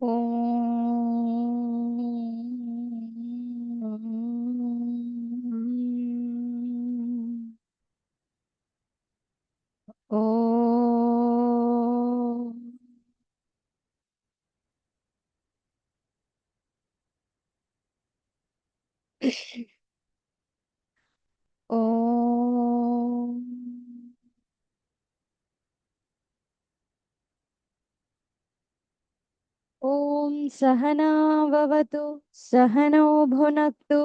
ॐ सहना भवतु सहनौ भुनक्तु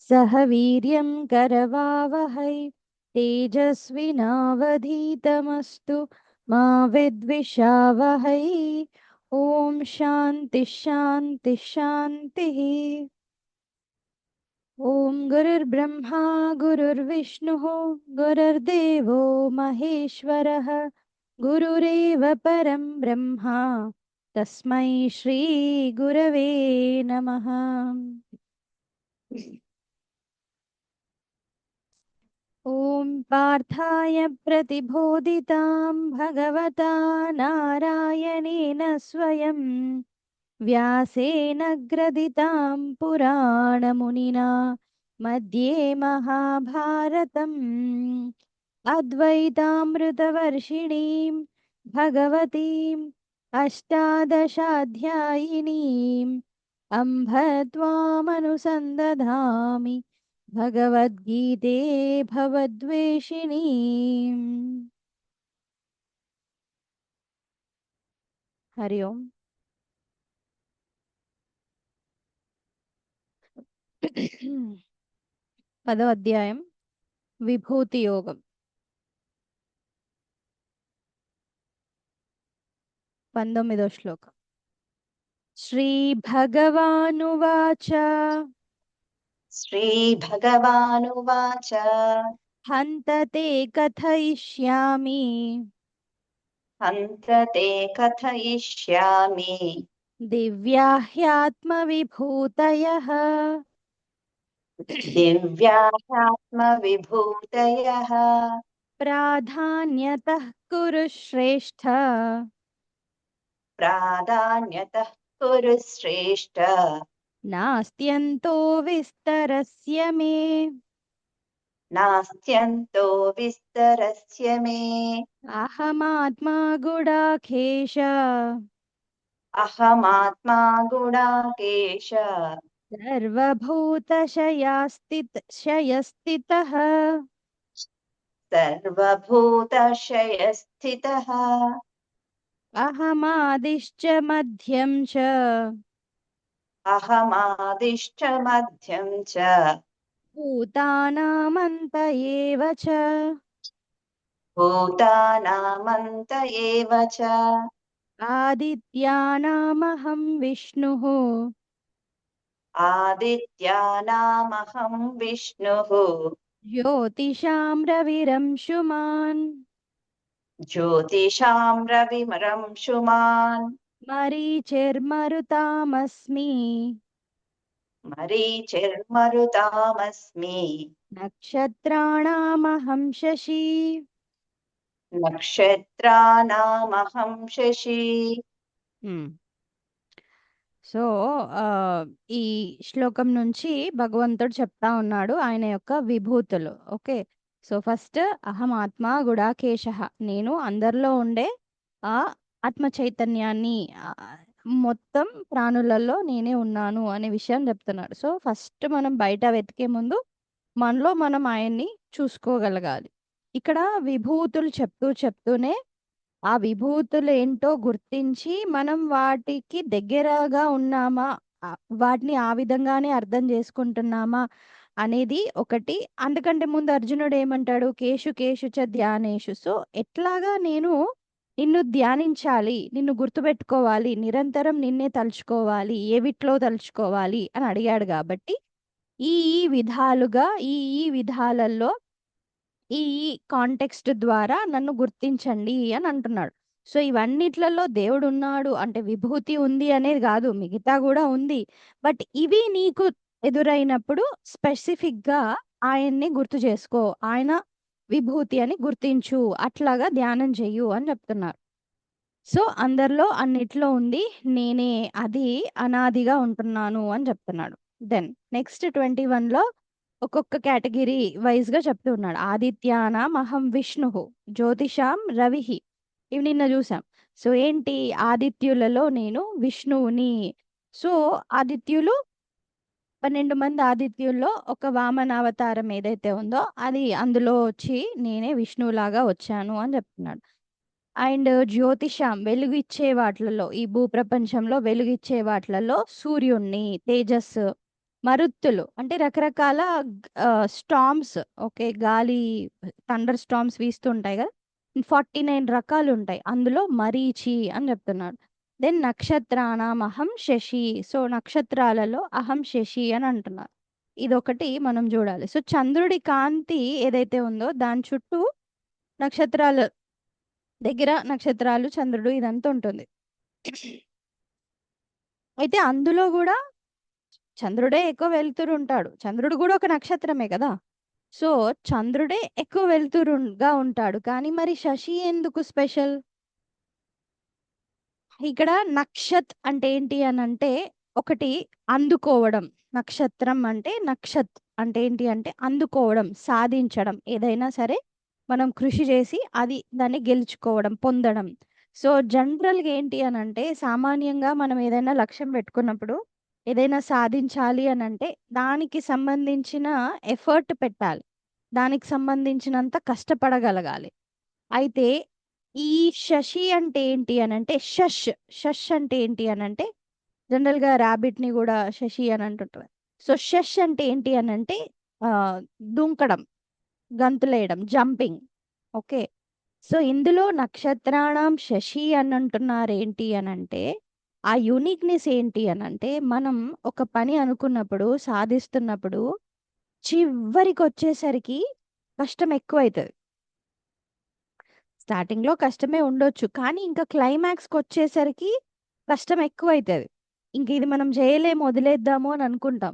सह वीर्यं करवावहै तेजस्विनावधीतमस्तु मा विद्विषावहै। ॐ शान्ति शान्ति शान्तिः। ॐ गुरुर्ब्रह्मा गुरुर्विष्णुः गुरुर्देवो महेश्वरः गुरुरेव परं ब्रह्मा तस्मै श्री गुरवे नमः। ॐ पार्थाय प्रतिबोधितां भगवता नारायणेन स्वयं व्यासेन ग्रथितां पुराणमुनिना मध्ये महाभारतम् अद्वैतामृतवर्षिणीं भगवतीम् अष्टादशाध्यायिनीम् अम्भ त्वामनुसन्दधामि भगवद्गीते भवद्वेषिणीम्। हरि ओम्। పదో అధ్యాయం విభూతి యోగం 19వ శ్లోకం. శ్రీ భగవానువాచ श्रीभगवानुवाच హంత తే కథయిష్యామి हन्त ते कथयिष्यामि దివ్యా హ్యాత్మవిభూతయః दिव्याह्यात्मविभूतयः ప్రాధాన్యతః కురు శ్రేష్ఠ प्राधान्यतः कुरु श्रेष्ठ నాస్త్యంతో విస్తరస్య మే. नास्त्यन्तो विस्तरस्य मे అహమాత్మా గుడాఖేశ अहमात्मा गुडाकेश సర్వభూతశయస్థితః सर्वभूतशयस्थितः అహమాదిశ్చ మధ్యం చ अहमादिश्च मध्यं च భూతానామంత ఏవ చ. भूतानामन्त एव च ఆదిత్యానామహం విష్ణుః आदित्यानामहं विष्णुः జ్యోతిషాం రవిరంశుమాన్ ज्योतिषां रविमरंशुमान् మరీచిర్మరుతామస్మి मरीचिर्मरुतामस्मि నక్షత్రాణామహం శశి. नक्षत्राणामहं शशि. సో ఈ శ్లోకం నుంచి భగవంతుడు చెప్తా ఉన్నాడు ఆయన యొక్క విభూతులు. ఓకే, సో ఫస్ట్ అహం ఆత్మ గుడాకేశ, నేను అందరిలో ఉండే ఆ ఆత్మ చైతన్యాన్ని, మొత్తం ప్రాణులలో నేనే ఉన్నాను అనే విషయం చెప్తున్నాడు. సో ఫస్ట్ మనం బయట వెతికే ముందు మనలో మనం ఆయన్ని చూసుకోగలగాలి. ఇక్కడ విభూతులు చెప్తూనే ఆ విభూతులు ఏంటో గుర్తించి మనం వాటికి దగ్గరగా ఉన్నామా, వాటిని ఆ విధంగానే అర్థం చేసుకుంటున్నామా అనేది ఒకటి. అందుకంటే ముందు అర్జునుడు ఏమంటాడు, కేషు కేషు చ ధ్యానేషు. సో ఎట్లాగా నేను నిన్ను ధ్యానించాలి, నిన్ను గుర్తుపెట్టుకోవాలి, నిరంతరం నిన్నే తలుచుకోవాలి, ఏవిట్లో తలుచుకోవాలి అని అడిగాడు. కాబట్టి ఈ ఈ విధాలుగా ఈ ఈ విధాలలో ఈ కాంటెక్స్ట్ ద్వారా నన్ను గుర్తించండి అని అంటున్నాడు. సో ఇవన్నిట్లలో దేవుడు ఉన్నాడు అంటే విభూతి ఉంది అనేది కాదు, మిగతా కూడా ఉంది. బట్ ఇవి నీకు ఎదురైనప్పుడు స్పెసిఫిక్ గా ఆయన్ని గుర్తు చేసుకో, ఆయన విభూతి అని గుర్తించు, అట్లాగా ధ్యానం చెయ్యు అని చెప్తున్నారు. సో అందరిలో అన్నిట్లో ఉంది నేనే, అది అనాదిగా ఉంటున్నాను అని చెప్తున్నాడు. దెన్ నెక్స్ట్ 21లో ఒక్కొక్క కేటగిరీ వైజ్గా చెప్తూ ఉన్నాడు. ఆదిత్యానాం అహం విష్ణు, జ్యోతిషాం రవిహి. ఇవి నిన్న చూసాం. సో ఏంటి, ఆదిత్యులలో నేను విష్ణువుని. సో ఆదిత్యులు 12 మంది ఆదిత్యుల్లో ఒక వామన అవతారం ఏదైతే ఉందో అది అందులో వచ్చి నేనే విష్ణువులాగా వచ్చాను అని చెప్తున్నాడు. అండ్ జ్యోతిషం వెలుగు ఇచ్చే వాటిలలో, ఈ భూప్రపంచంలో వెలుగు ఇచ్చే వాటిలలో సూర్యుణ్ణి, తేజస్సు, మరుత్తులు అంటే రకరకాల స్టామ్స్, ఓకే, గాలి థండర్ స్టామ్స్ వీస్తుంటాయి కదా, 49 రకాలు ఉంటాయి, అందులో మరీచి అని చెప్తున్నాడు. దెన్ నక్షత్రానాం అహం శశి. సో నక్షత్రాలలో అహం శశి అని అంటున్నారు. ఇదొకటి మనం చూడాలి. సో చంద్రుడి కాంతి ఏదైతే ఉందో దాని చుట్టూ నక్షత్రాలు దగ్గర నక్షత్రాలు, చంద్రుడు ఇదంతా ఉంటుంది. అయితే అందులో కూడా చంద్రుడే ఎక్కువ వెలుతురు ఉంటాడు. చంద్రుడు కూడా ఒక నక్షత్రమే కదా. సో చంద్రుడే ఎక్కువ వెలుతురుగా ఉంటాడు. కానీ మరి శశి ఎందుకు స్పెషల్? ఇక్కడ నక్షత్ అంటే ఏంటి అని అంటే ఒకటి అందుకోవడం. నక్షత్రం అంటే నక్షత్ అంటే ఏంటి అంటే అందుకోవడం, సాధించడం, ఏదైనా సరే మనం కృషి చేసి అది దాన్ని గెలుచుకోవడం, పొందడం. సో జనరల్గా ఏంటి అని అంటే సామాన్యంగా మనం ఏదైనా లక్ష్యం పెట్టుకున్నప్పుడు ఏదైనా సాధించాలి అని అంటే దానికి సంబంధించిన ఎఫర్ట్ పెట్టాలి, దానికి సంబంధించినంత కష్టపడగలగాలి. అయితే ఈ శశి అంటే ఏంటి అని అంటే షష్ అంటే ఏంటి అని అంటే జనరల్గా ర్యాబిట్ ని కూడా శశి అని అంటుంటారు. సో షష్ అంటే ఏంటి అని అంటే ఆ, దుంకడం, గంతులేయడం, జంపింగ్. ఓకే. సో ఇందులో నక్షత్రాణం శశి అని అంటున్నారు. ఏంటి అని అంటే ఆ యూనిక్నెస్ ఏంటి అని అంటే మనం ఒక పని అనుకున్నప్పుడు, సాధిస్తున్నప్పుడు చివరికి వచ్చేసరికి కష్టం ఎక్కువైతుంది. స్టార్టింగ్‌లో కష్టమే ఉండొచ్చు. కానీ ఇంకా క్లైమాక్స్‌కొచ్చేసరికి కష్టం ఎక్కువైతది. ఇంక ఇది మనం చేయలేము, వదిలేద్దాము అని అనుకుంటాం.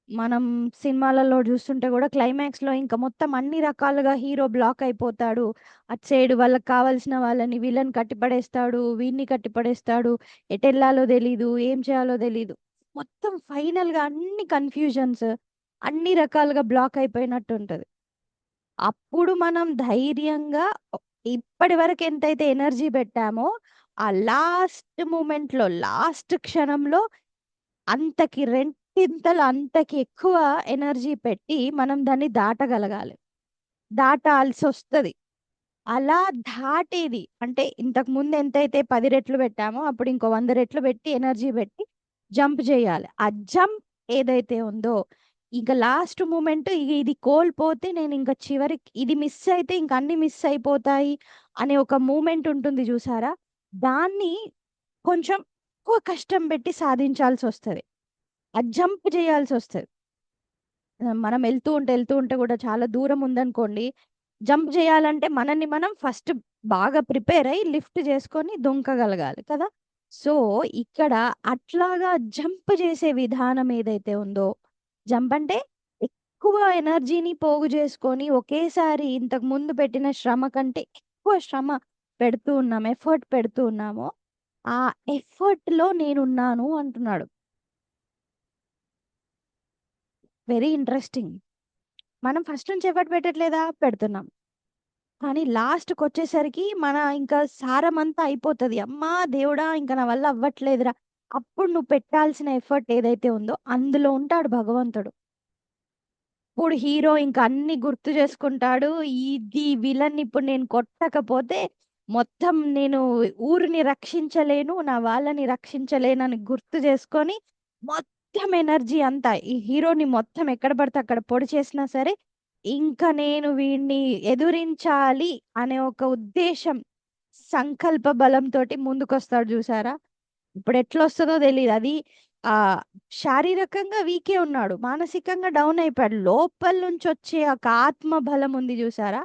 మనం సినిమాలలో చూస్తుంటే కూడా క్లైమాక్స్‌లో ఇంక మొత్తం అన్ని రకాలుగా హీరో బ్లాక్ అయిపోతాడు. అటు సైడ్ వాళ్ళకి కావాల్సిన వాళ్ళని విలన్ కట్టిపడేస్తాడు, వీడిని కట్టిపడేస్తాడు. ఎటెళ్ళాలో తెలీదు, ఏం చేయాలో తెలీదు. మొత్తం ఫైనల్‌గా అన్ని కన్‌ఫ్యూజన్స్, అన్ని రకాలుగా బ్లాక్ అయిపోయినట్టుంటది. అప్పుడు మనం ధైర్యంగా ఇప్పటి వరకు ఎంతైతే ఎనర్జీ పెట్టామో ఆ లాస్ట్ మూమెంట్‌లో, లాస్ట్ క్షణంలో అంతకి రెండింతలు, అంతకి ఎక్కువ ఎనర్జీ పెట్టి మనం దాన్ని దాటగలగాలి. దాటాల్సొస్తది. అలా దాటేది అంటే ఇంతకు ముందు ఎంతైతే 10 రెట్లు పెట్టామో అప్పుడు ఇంకో 100 రెట్లు పెట్టి ఎనర్జీ పెట్టి జంప్ చేయాలి. ఆ జంప్ ఏదైతే ఉందో ఇక లాస్ట్ మూమెంట్ ఇది కోల్పోతే నేను ఇంక చివరికి ఇది మిస్ అయితే ఇంక అన్ని మిస్ అయిపోతాయి అనే ఒక మూమెంట్ ఉంటుంది చూసారా? దాన్ని కొంచెం ఎక్కువ కష్టం పెట్టి సాధించాల్సొస్తది. ఆ జంప్ చేయాల్సొస్తది. మనం ఎళ్తూ ఉంటే కూడా చాలా దూరం ఉందనుకోండి, జంప్ చేయాలంటే మనల్ని మనం ఫస్ట్ బాగా ప్రిపేర్ అయ్యి లిఫ్ట్ చేసుకొని దుంకగలగాలి కదా. సో ఇక్కడ అట్లాగా జంప్ చేసే విధానం ఏదైతే ఉందో, జంప్ అంటే ఎక్కువ ఎనర్జీని పోగు చేసుకొని ఒకేసారి ఇంతకు ముందు పెట్టిన శ్రమ కంటే ఎక్కువ శ్రమ పెడుతూ ఉన్నాం, ఎఫర్ట్ పెడుతూ ఉన్నామో ఆ ఎఫర్ట్ లో నేనున్నాను అంటున్నాడు. Very interesting. మనం ఫస్ట్ నుంచి ఎఫర్ట్ పెట్టట్లేదా? పెడుతున్నాం. కానీ లాస్ట్‌కొచ్చేసరికి మన ఇంకా సారమంతా అయిపోతది. అమ్మా దేవుడా! ఇంక నా వల్ల అవ్వట్లేదురా! అప్పుడు నువ్వు పెట్టాల్సిన ఎఫర్ట్ ఏదైతే ఉందో అందులో ఉంటాడు భగవంతుడు. ఇప్పుడు హీరో ఇంక అన్నీ గుర్తు చేసుకుంటాడు. ఇది విలన్ ఇప్పుడు నేను కొట్టకపోతే మొత్తం నేను ఊరిని రక్షించలేను, నా వాళ్ళని రక్షించలేనని గుర్తు చేసుకొని మొత్తం ఎనర్జీ అంతా ఈ హీరోని మొత్తం ఎక్కడ పడితే అక్కడ పొడి చేసినా సరే ఇంక నేను వీడిని ఎదురించాలి అనే ఒక ఉద్దేశం, సంకల్ప బలంతోటి ముందుకొస్తాడు చూసారా? ఇప్పుడు ఎట్లొస్తదో తెలీదు. అది శారీరకంగా వీకే ఉన్నాడు. మానసికంగా డౌన్ అయిపోయాడు. లోపల నుంచి వచ్చే ఒక ఆత్మ బలం ఉంది చూసారా?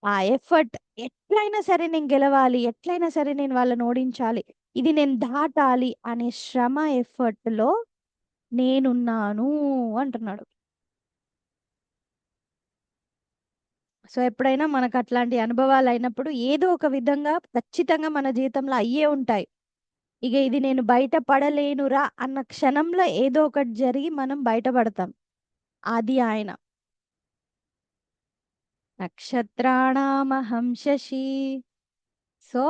ఆ ఎఫర్ట్ ఎట్లైనా సరే నేను గెలవాలి, ఎట్లైనా సరే నేను వాళ్ళని ఓడించాలి, ఇది నేను దాటాలి అనే శ్రమ, ఎఫర్ట్‌లో నేనున్నాను అంటున్నాడు. సో ఎప్పుడైనా మనకు అట్లాంటి అనుభవాలు అయినప్పుడు ఏదో ఒక విధంగా ఖచ్చితంగా మన జీవితంలో అయ్యే ఉంటాయి. ఇక ఇది నేను బయట పడలేనురా అన్న క్షణంలో ఏదో ఒకటి జరిగి మనం బయటపడతాం. అది ఆయన. నక్షత్రాణమహం శశి. సో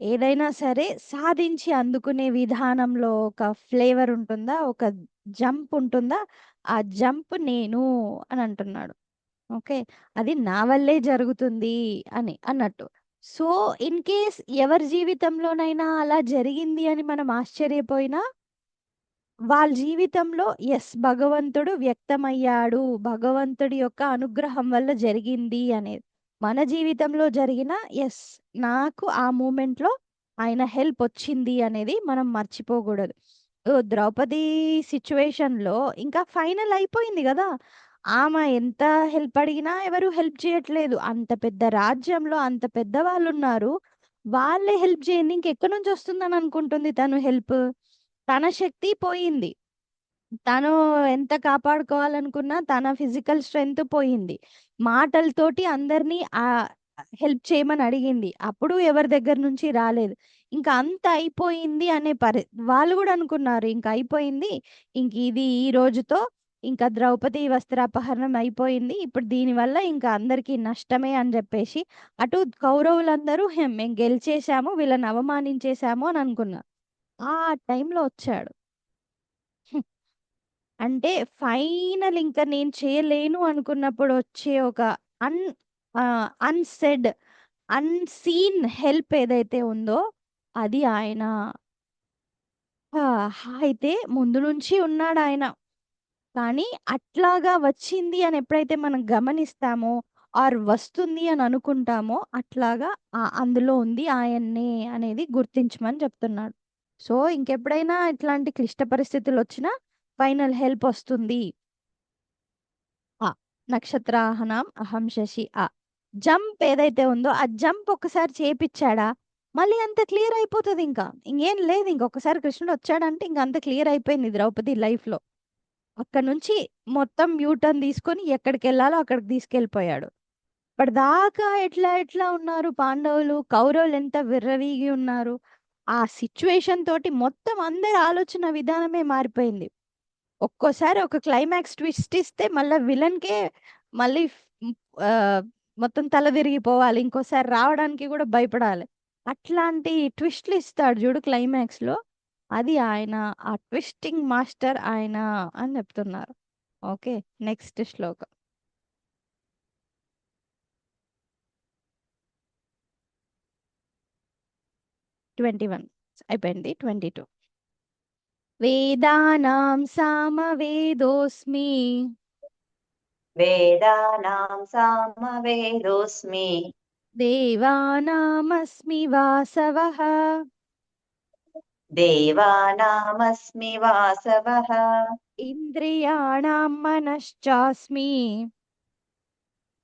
ఏదైనా సరే సాధించి అందుకునే విధానంలో ఒక ఫ్లేవర్ ఉంటుందా, ఒక జంప్ ఉంటుందా, ఆ జంప్ నేను అని అంటున్నాడు. ఓకే, అది నా వల్లే జరుగుతుంది అని అన్నట్టు. సో ఇన్ కేస్ ఎవరి జీవితంలోనైనా అలా జరిగింది అని మనం ఆశ్చర్యపోయినా, వాళ్ళ జీవితంలో ఎస్ భగవంతుడు వ్యక్తమయ్యాడు, భగవంతుడి యొక్క అనుగ్రహం వల్ల జరిగింది అనేది. మన జీవితంలో జరిగిన ఎస్ నాకు ఆ మూమెంట్లో ఆయన హెల్ప్ వచ్చింది అనేది మనం మర్చిపోకూడదు. ఓ ద్రౌపది సిచ్యువేషన్లో ఇంకా ఫైనల్ అయిపోయింది కదా, ఆమె ఎంత హెల్ప్ అడిగినా ఎవరు హెల్ప్ చేయట్లేదు. అంత పెద్ద రాజ్యంలో అంత పెద్ద వాళ్ళు ఉన్నారు, వాళ్ళే హెల్ప్ చేయండి, ఇంకెక్కడి నుంచి వస్తుందని అనుకుంటుంది తను హెల్ప్. తన శక్తి పోయింది. తను ఎంత కాపాడుకోవాలనుకున్నా తన ఫిజికల్ స్ట్రెంగ్త్ పోయింది. మాటలతోటి అందరినీ హెల్ప్ చేయమని అడిగింది. అప్పుడు ఎవరి దగ్గర నుంచి రాలేదు. ఇంకా అంత అయిపోయింది అనే వాళ్ళు గూడా అనుకున్నారు ఇంక అయిపోయింది. ఇంక ఇది ఈ రోజుతో ఇంకా ద్రౌపది వస్త్రాపహరణం అయిపోయింది. ఇప్పుడు దీనివల్ల ఇంకా అందరికీ నష్టమే అని జెప్పేసి అటు కౌరవులందరూ మేము గెలిచేసాము, వీళ్ళని అవమానించేసాము అని అనుకున్నారు. ఆ టైంలో వచ్చాడు. అంటే ఫైనల్ ఇంకా నేను చేయలేను అనుకున్నప్పుడు వచ్చే ఒక అన్ అన్‌సెడ్, అన్‌సీన్ హెల్ప్ ఏదైతే ఉందో అది ఆయన. అయితే ముందు నుంచి ఉన్నాడాయన. కానీ అట్లాగా వచ్చింది అని ఎప్పుడైతే మనం గమనిస్తామో ఆర్ వస్తుంది అని అనుకుంటామో అట్లాగా అందులో ఉంది ఆయన్నే అనేది గుర్తించమని చెప్తున్నాడు. సో ఇంకెప్పుడైనా ఇట్లాంటి క్లిష్ట పరిస్థితులొచ్చినా ఫైనల్ హెల్ప్ వస్తుంది. ఆ! నక్షత్రాహణం అహం శశి జంప్ ఏదైతే ఉందో ఆ జంప్ ఒక్కసారి చేపిచ్చాడా, మళ్ళీ అంత క్లియర్ అయిపోతదింకా. ఇంగేం లేదు. ఇంకొకసారి కృష్ణుడు వచ్చాడంటే ఇంక అంత క్లియర్ అయిపోయింది ద్రౌపది లైఫ్‌లో. అక్కడి నుంచి మొత్తం యూ టర్న్ తీసుకొని ఎక్కడికెళ్ళాలో అక్కడికి తీసుకెళ్ళిపోయాడు. ఇప్పటిదాకా ఎట్లా ఎట్లా ఉన్నారు పాండవులు, కౌరవులు ఎంత విర్రవీగి ఉన్నారు. ఆ సిట్యుయేషన్ తోటి మొత్తం అందరి ఆలోచన విధానమే మారిపోయింది. ఒక్కోసారి ఒక క్లైమాక్స్ ట్విస్ట్ ఇస్తే మళ్ళా విలన్‌కే మళ్ళీ ఆహ్, మొత్తం తల తిరిగిపోవాలి. ఇంకోసారి రావడానికి గూడా భయపడాలి. అట్లాంటి ట్విస్ట్‌లు ఇస్తాడు జూడు క్లైమాక్స్‌లో. అది ఆయన. ఆ ట్విస్టింగ్ మాస్టర్ ఆయన అని చెప్తున్నారు. ఓకే. నెక్స్ట్ శ్లోకం. 21 అయిపోయింది. 22 వేదానాం సామవేదోస్మి వేదానాం సామవేదోऽస్మి దేవానామస్మి వాసవః దేవానామస్మి వాసవః ఇంద్రియాణం మనశ్చాస్మి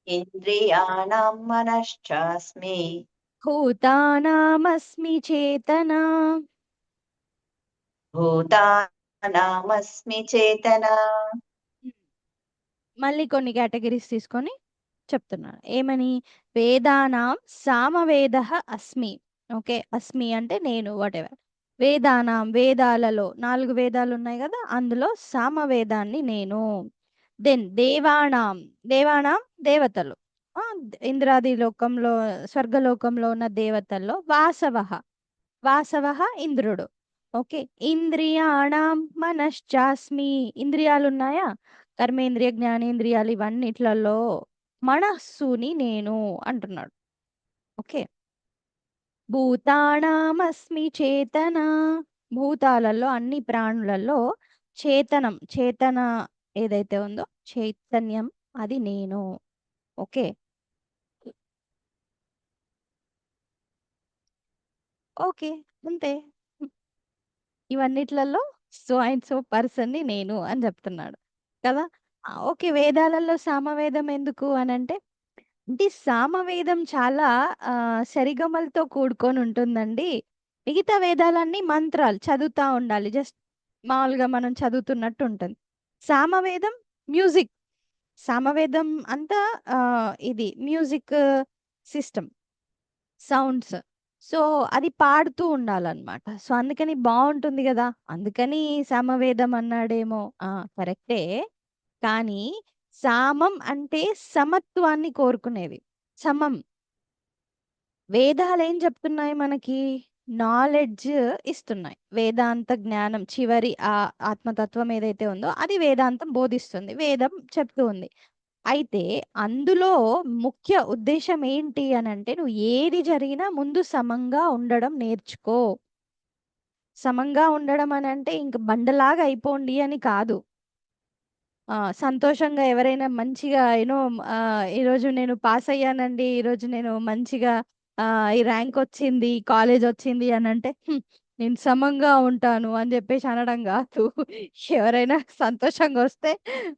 ఇంద్రియాణం మనశ్చాస్మి భూతానామస్మి చేతనా. భూతానామస్మి చేతనా. మళ్ళీ కొన్ని కేటగిరీస్ తీసుకొని చెప్తున్నాను. ఏమని? వేదానాం సామవేదః అస్మి. ఓకే. అస్మి అంటే నేను వాటెవర్. వేదానాం వేదాలలో 4 వేదాలు ఉన్నాయి కదా, అందులో సామవేదాన్ని నేను. దెన్ దేవానాం, దేవానాం దేవతలు. ఇంద్రాది లోకంలో స్వర్గలోకంలో ఉన్న దేవతల్లో వాసవః, వాసవః ఇంద్రుడు. ఓకే. ఇంద్రియాణం మనశ్చాస్మి, ఇంద్రియాలున్నాయా, కర్మేంద్రియ జ్ఞానేంద్రియాలు ఇవన్నిట్లలో మనస్సుని నేను అంటున్నాడు. ఓకే. భూతానామస్మి చేతన, భూతాలలో అన్ని ప్రాణులలో చేతనం, చేతన ఏదైతే ఉందో చైతన్యం అది నేను. ఓకే. ఓకే. అంతే. ఇవన్నిట్లలో సో అండ్ సో పర్సన్‌ని నేను అని చెప్తున్నాడు కదా. ఓకే. వేదాలలో సామవేదం ఎందుకు అనంటే, అంటే సామవేదం చాలా సరిగమలతో కూడుకొని ఉంటుందండి. మిగతా వేదాలన్నీ మంత్రాలు చదువుతా ఉండాలి. జస్ట్ మామూలుగా మనం చదువుతున్నట్టు ఉంటుంది. సామవేదం మ్యూజిక్. సామవేదం అంతా ఇది మ్యూజిక్ సిస్టమ్, సౌండ్స్. సో, అది పాడుతూ ఉండాలనమాట. సో, అందుకని బావుంటుంది గదా! అందుకని సామవేదం అన్నాడేమో! ఆ! కరెక్టే. కానీ సామం అంటే సమత్వాన్ని కోరుకునేది. సమం. వేదాలేం చెప్తున్నాయి మనకి? నాలెడ్జ్ ఇస్తున్నాయి. వేదాంత జ్ఞానం చివరి ఆత్మతత్వం ఏదైతే ఉందో అది వేదాంతం బోధిస్తుంది. వేదం చెప్తూ ఉంది. అయితే అందులో ముఖ్య ఉద్దేశ్యం ఏంటి అనంటే, నువ్వు ఏది జరిగినా ముందు సమంగా ఉండడం నేర్చుకో. సమంగా ఉండడం అనంటే ఇంక బండలాగా అయిపోండి అని కాదు. సంతోషంగా ఎవరైనా మంచిగా ఈరోజు నేను పాస్ అయ్యానండి. ఈరోజు నేను మంచిగా ఈ ర్యాంక్ వచ్చింది, కాలేజ్ వచ్చింది అనంటే, నేను సమంగా ఉంటాను అని జెప్పేసి అనడం గాదు. ఎవరైనా సంతోషంగా వస్తే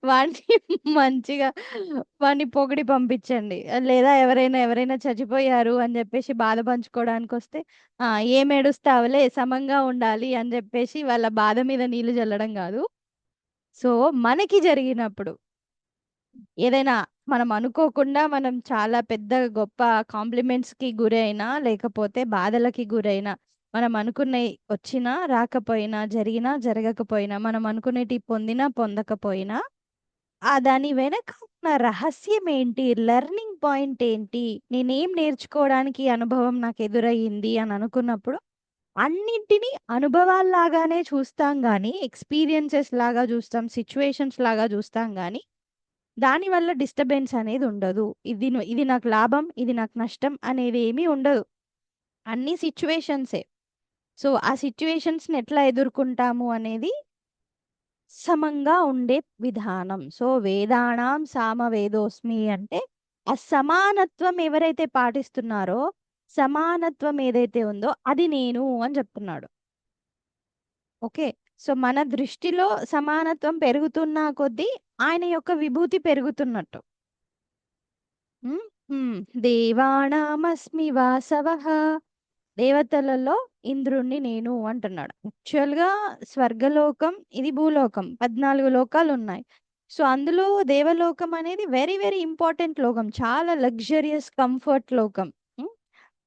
వాడిని మంచిగా వాడిని పొగిడి పంపించండి. లేదా ఎవరైనా చచ్చిపోయారు అని జెప్పేసి బాధ పంచుకోవడానికొస్తే, ఆ! ఏం ఏడుస్తావులే సమంగా ఉండాలి అని జెప్పేసి వాళ్ళ బాధ మీద నీళ్లు జల్లడం గాదు. సో, మనకి జరిగినప్పుడు ఏదైనా మనం అనుకోకుండా మనం చాలా పెద్ద గొప్ప కాంప్లిమెంట్స్‌కి గురైనా, లేకపోతే బాధలకి గురైనా, మనం అనుకున్నయి వచ్చినా, రాకపోయినా, జరిగినా, జరగకపోయినా, మనం అనుకునేటివి పొందినా, పొందకపోయినా, దాని వెనక ఉన్న రహస్యం ఏంటి? లెర్నింగ్ పాయింట్ ఏంటి? నేనేం నేర్చుకోవడానికి ఈ అనుభవం నాకెదురయ్యింది అని అనుకున్నప్పుడు, అన్నింటిని అనుభవాల్లాగానే చూస్తాం గానీ, ఎక్స్‌పీరియన్సెస్ లాగా చూస్తాం, సిట్యుయేషన్స్ లాగా చూస్తాం గానీ, దానివల్ల డిస్టర్బెన్స్ అనేది ఉండదు. ఇది నాకు లాభం, ఇది నాకు నష్టం అనేదేమీ ఉండదు. అన్నీ సిట్యుయేషన్సే. సో, ఆ సిట్యుయేషన్స్‌ని ఎట్లా ఎదుర్కుంటాము అనేది సమంగా ఉండే విధానం. సో, వేదానాం సామవేదోస్మి అంటే, ఆ సమానత్వం ఎవరైతే పాటిస్తున్నారో, సమానత్వం ఏదైతే ఉందో అది నేను అని చెప్తున్నాడు. ఓకే. సో, మన దృష్టిలో సమానత్వం పెరుగుతున్న కొద్దీ ఆయన యొక్క విభూతి పెరుగుతున్నట్టు. హ్మ్. హ్మ్. దేవానామస్మి వాసవః. దేవతలలో ఇంద్రుడిని నేను అంటున్నాడు. యాక్చువల్‌గా స్వర్గలోకం, ఇది భూలోకం. 14 లోకాలున్నాయి. సో, అందులో దేవలోకం అనేది వెరీ, వెరీ ఇంపార్టెంట్ లోకం. చాలా లగ్జరియస్ కంఫర్ట్ లోకం. హ్మ్.